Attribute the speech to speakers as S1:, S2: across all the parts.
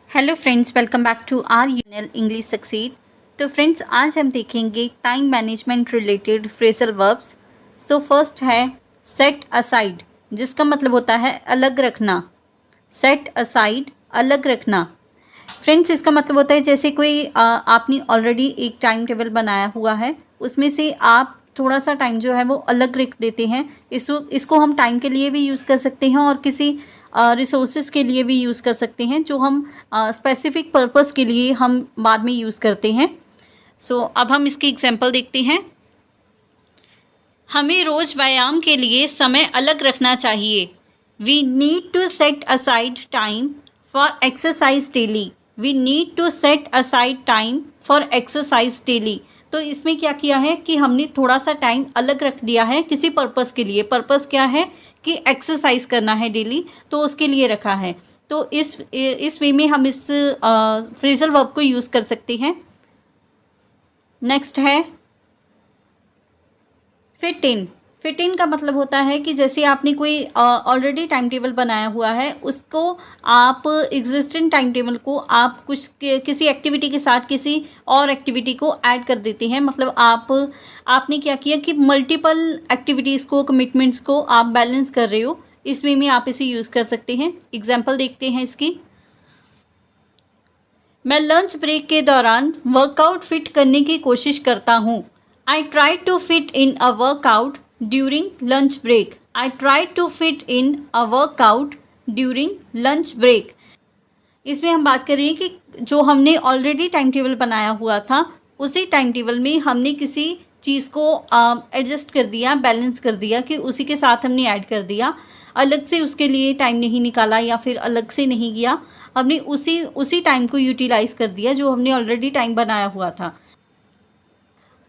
S1: Hello friends, welcome back to our Uniyal English succeed. तो friends, आज हम देखेंगे time management related phrasal verbs. So first है set aside, जिसका मतलब होता है अलग रखना। सेट असाइड, अलग रखना। फ्रेंड्स, इसका मतलब होता है जैसे कोई आपने ऑलरेडी एक टाइम टेबल बनाया हुआ है, उसमें से आप थोड़ा सा टाइम जो है वो अलग रख देते हैं। इसको हम टाइम के लिए भी यूज़ कर सकते हैं और किसी रिसोर्सेज के लिए भी यूज़ कर सकते हैं, जो हम स्पेसिफिक पर्पस के लिए हम बाद में यूज़ करते हैं। सो अब हम इसकी एग्जांपल देखते हैं। हमें रोज़ व्यायाम के लिए समय अलग रखना चाहिए। We need to set aside time for exercise daily. We need to set aside time for exercise daily. तो इसमें क्या किया है कि हमने थोड़ा सा टाइम अलग रख दिया है किसी पर्पस के लिए। पर्पस क्या है कि एक्सरसाइज करना है डेली, तो उसके लिए रखा है। तो इस वे में हम इस फ्रेजल वर्ब को यूज़ कर सकते हैं। नेक्स्ट है फिट इन। फिट इन का मतलब होता है कि जैसे आपने कोई ऑलरेडी टाइम टेबल बनाया हुआ है, उसको आप एग्जिस्टिंग टाइम टेबल को आप किसी एक्टिविटी के साथ किसी और एक्टिविटी को ऐड कर देते हैं। मतलब आपने क्या किया कि मल्टीपल एक्टिविटीज़ को, कमिटमेंट्स को आप बैलेंस कर रहे हो। इस वे में आप इसे यूज़ कर सकते हैं। एग्जाम्पल देखते हैं इसकी। मैं लंच ब्रेक के दौरान वर्कआउट फिट करने की कोशिश करता हूँ। I try to fit in a workout during lunch break. I try to fit in a workout during lunch break. इसमें हम बात कर रहे हैं कि जो हमने ऑलरेडी टाइम टेबल बनाया हुआ था, उसी टाइम टेबल में हमने किसी चीज़ को एडजस्ट कर दिया, बैलेंस कर दिया, कि उसी के साथ हमने ऐड कर दिया। अलग से उसके लिए टाइम नहीं निकाला या फिर अलग से नहीं किया, हमने उसी टाइम को यूटिलाइज़ कर दिया जो हमने ऑलरेडी टाइम बनाया हुआ था।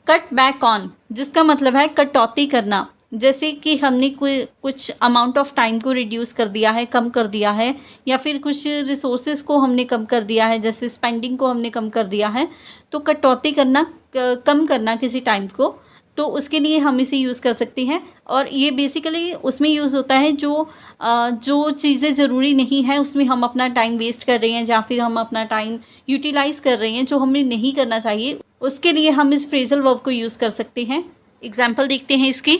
S1: कट बैक ऑन, जिसका मतलब है कटौती करना। जैसे कि हमने कुछ अमाउंट ऑफ टाइम को रिड्यूस कर दिया है, कम कर दिया है, या फिर कुछ रिसोर्सेज को हमने कम कर दिया है, जैसे स्पेंडिंग को हमने कम कर दिया है। तो कटौती करना, कम करना किसी टाइम को, तो उसके लिए हम इसे यूज़ कर सकते हैं। और ये बेसिकली उसमें यूज़ होता है जो चीज़ें ज़रूरी नहीं है उसमें हम अपना टाइम वेस्ट कर रहे हैं, या फिर हम अपना टाइम यूटिलाइज़ कर रहे हैं जो हमें नहीं करना चाहिए, उसके लिए हम इस फ्रेजल वर्ब को यूज़ कर सकते हैं। एग्जाम्पल देखते हैं इसकी।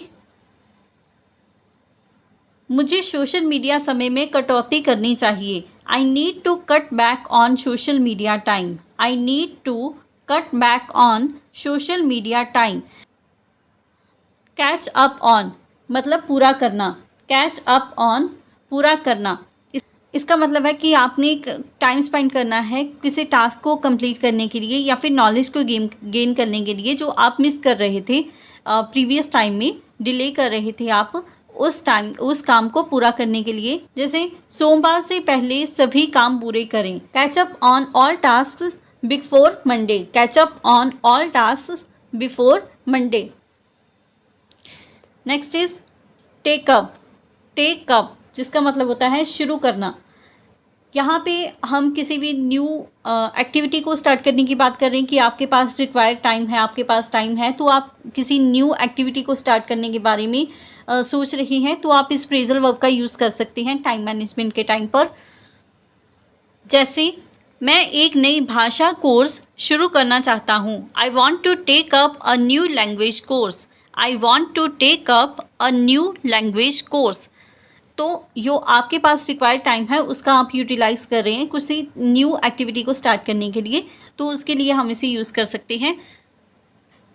S1: मुझे सोशल मीडिया समय में कटौती करनी चाहिए। I need to cut back on social media time. I need to cut back on social media time. Catch up on मतलब पूरा करना। कैच अप ऑन, पूरा करना। इसका मतलब है कि आपने टाइम स्पेंड करना है किसी टास्क को कंप्लीट करने के लिए, या फिर नॉलेज को गेन करने के लिए, जो आप मिस कर रहे थे प्रीवियस टाइम में, डिले कर रहे थे आप उस काम को पूरा करने के लिए। जैसे सोमवार से पहले सभी काम पूरे करें। Catch up on all task before Monday. Catch up on all task before Monday. Next is take up. Take up जिसका मतलब होता है शुरू करना। यहाँ पे हम किसी भी न्यू एक्टिविटी को स्टार्ट करने की बात कर रहे हैं कि आपके पास रिक्वायर्ड टाइम है, आपके पास टाइम है, तो आप किसी न्यू एक्टिविटी को स्टार्ट करने के बारे में सोच रही हैं, तो आप इस फ्रेजल वर्ब का यूज़ कर सकते हैं टाइम मैनेजमेंट के टाइम पर। जैसे मैं एक नई भाषा कोर्स शुरू करना चाहता हूँ। I want to take up a new language course. I want to take up a new language course. तो जो आपके पास रिक्वायर्ड टाइम है उसका आप यूटिलाइज़ कर रहे हैं किसी न्यू एक्टिविटी को स्टार्ट करने के लिए, तो उसके लिए हम इसे यूज़ कर सकते हैं।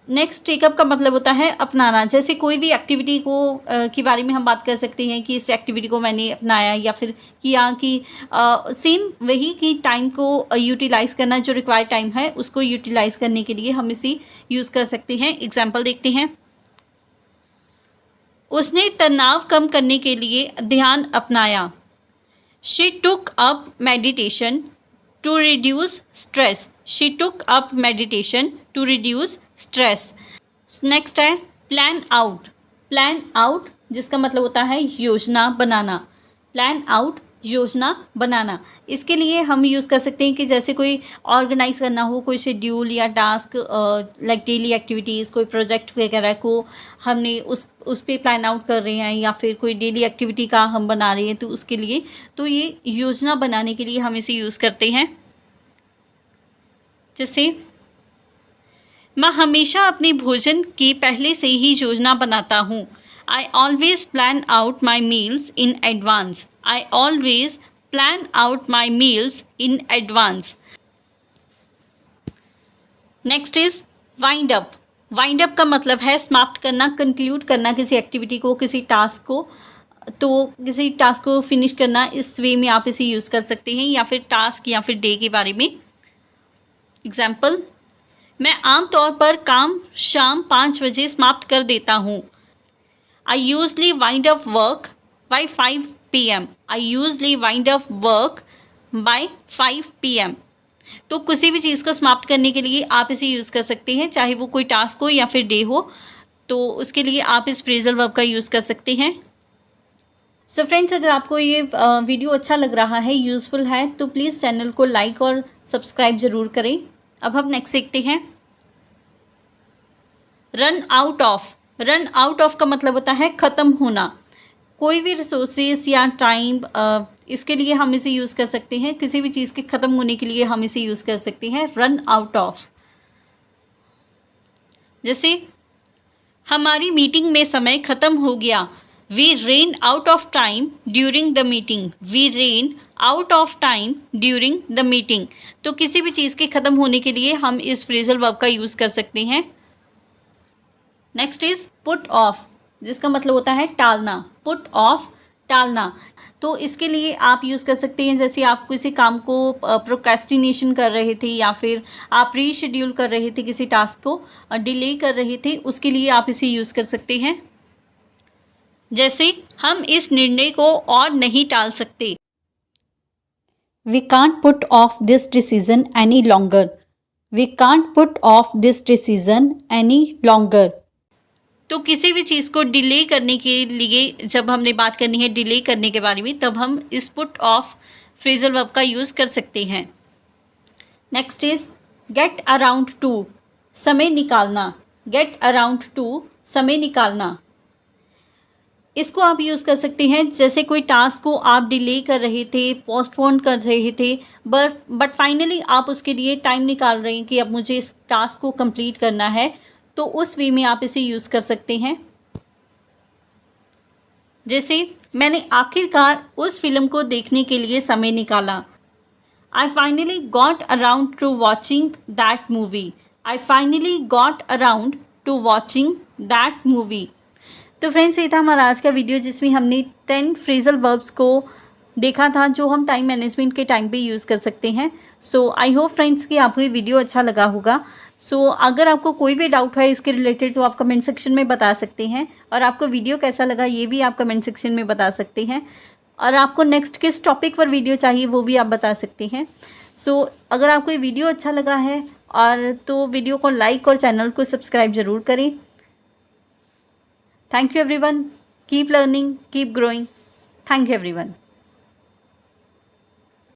S1: नेक्स्ट, टेकअप का मतलब होता है अपनाना। जैसे कोई भी एक्टिविटी को के बारे में हम बात कर सकते हैं कि इस एक्टिविटी को मैंने अपनाया या फिर किया, कि सेम वही कि टाइम को यूटिलाइज़ करना, जो रिक्वायर्ड टाइम है उसको यूटिलाइज़ करने के लिए हम इसे यूज़ कर सकते हैं। एग्जाम्पल देखते हैं। उसने तनाव कम करने के लिए ध्यान अपनाया। She took up meditation to reduce stress. She took up meditation to reduce stress. Next है प्लान आउट। प्लान आउट जिसका मतलब होता है योजना बनाना। प्लान आउट, योजना बनाना। इसके लिए हम यूज़ कर सकते हैं कि जैसे कोई ऑर्गेनाइज करना हो, कोई शेड्यूल या टास्क, लाइक डेली एक्टिविटीज़, कोई प्रोजेक्ट वगैरह को हमने उस पे प्लान आउट कर रहे हैं, या फिर कोई डेली एक्टिविटी का हम बना रहे हैं, तो उसके लिए, तो ये योजना बनाने के लिए हम इसे यूज़ करते हैं। जैसे मैं हमेशा अपने भोजन की पहले से ही योजना बनाता हूँ। I always plan out my meals in advance. I always plan out my meals in advance. Next is wind up. Wind up का मतलब है समाप्त करना, कंक्लूड करना किसी एक्टिविटी को, किसी टास्क को। तो किसी टास्क को फिनिश करना, इस वे में आप इसे यूज़ कर सकते हैं, या फिर टास्क या फिर डे के बारे में। एग्जाम्पल, मैं आमतौर पर काम शाम 5 बजे समाप्त कर देता हूँ। I usually wind up work by 5 PM। I usually wind up work by 5 PM। तो किसी भी चीज़ को समाप्त करने के लिए आप इसे यूज़ कर सकते हैं, चाहे वो कोई टास्क हो या फिर डे हो, तो उसके लिए आप इस फ्रेजल वर्ब का यूज़ कर सकते हैं। सो फ्रेंड्स, अगर आपको ये वीडियो अच्छा लग रहा है, यूज़फुल है, तो प्लीज़ चैनल को लाइक और सब्सक्राइब ज़रूर करें। अब हम नेक्स्ट सीखते हैं run out of. Run out of का मतलब होता है ख़त्म होना। कोई भी रिसोर्सेस या टाइम, इसके लिए हम इसे यूज़ कर सकते हैं। किसी भी चीज़ के ख़त्म होने के लिए हम इसे यूज़ कर सकते हैं, रन आउट ऑफ। जैसे हमारी मीटिंग में समय ख़त्म हो गया। We ran out of time during the meeting. We ran out of time during the meeting. तो किसी भी चीज़ के ख़त्म होने के लिए हम इस फ्रेजल वर्ब का यूज़ कर सकते हैं। नेक्स्ट इज पुट ऑफ, जिसका मतलब होता है टालना। पुट ऑफ, टालना। तो इसके लिए आप यूज़ कर सकते हैं, जैसे आप किसी काम को प्रोक्रेस्टिनेशन कर रहे थे, या फिर आप रीशेड्यूल कर रहे थे, किसी टास्क को डिले कर रहे थे, उसके लिए आप इसे यूज़ कर सकते हैं। जैसे हम इस निर्णय को और नहीं टाल सकते। We can't put off this decision any longer. We can't put off this decision any longer. तो किसी भी चीज़ को डिले करने के लिए जब हमने बात करनी है डिले करने के बारे में, तब हम इस पुट ऑफ फ्रेजल वर्ब का यूज़ कर सकते हैं। Next is get around two, समय निकालना। गेट अराउंड टू, समय निकालना। इसको आप यूज़ कर सकते हैं, जैसे कोई टास्क को आप डिले कर रहे थे, पोस्टपोन कर रहे थे, बट फाइनली आप उसके लिए टाइम निकाल रहे हैं कि अब मुझे इस टास्क को कंप्लीट करना है, तो उस वे में आप इसे यूज़ कर सकते हैं। जैसे मैंने आखिरकार उस फिल्म को देखने के लिए समय निकाला। I finally got around two watching that movie. I finally got around two watching that movie. तो फ्रेंड्स, ये था हमारा आज का वीडियो, जिसमें हमने 10 फ्रेजल वर्ब्स को देखा था जो हम टाइम मैनेजमेंट के टाइम पे यूज़ कर सकते हैं। सो आई होप फ्रेंड्स कि आपको ये वीडियो अच्छा लगा होगा। सो अगर आपको कोई भी डाउट है इसके रिलेटेड, तो आप कमेंट सेक्शन में बता सकते हैं, और आपको वीडियो कैसा लगा ये भी आप कमेंट सेक्शन में बता सकते हैं, और आपको नेक्स्ट किस टॉपिक पर वीडियो चाहिए वो भी आप बता सकते हैं। सो अगर आपको ये वीडियो अच्छा लगा है और तो वीडियो को लाइक और चैनल को सब्सक्राइब ज़रूर करें। Thank you everyone. Keep learning, keep growing. Thank you everyone.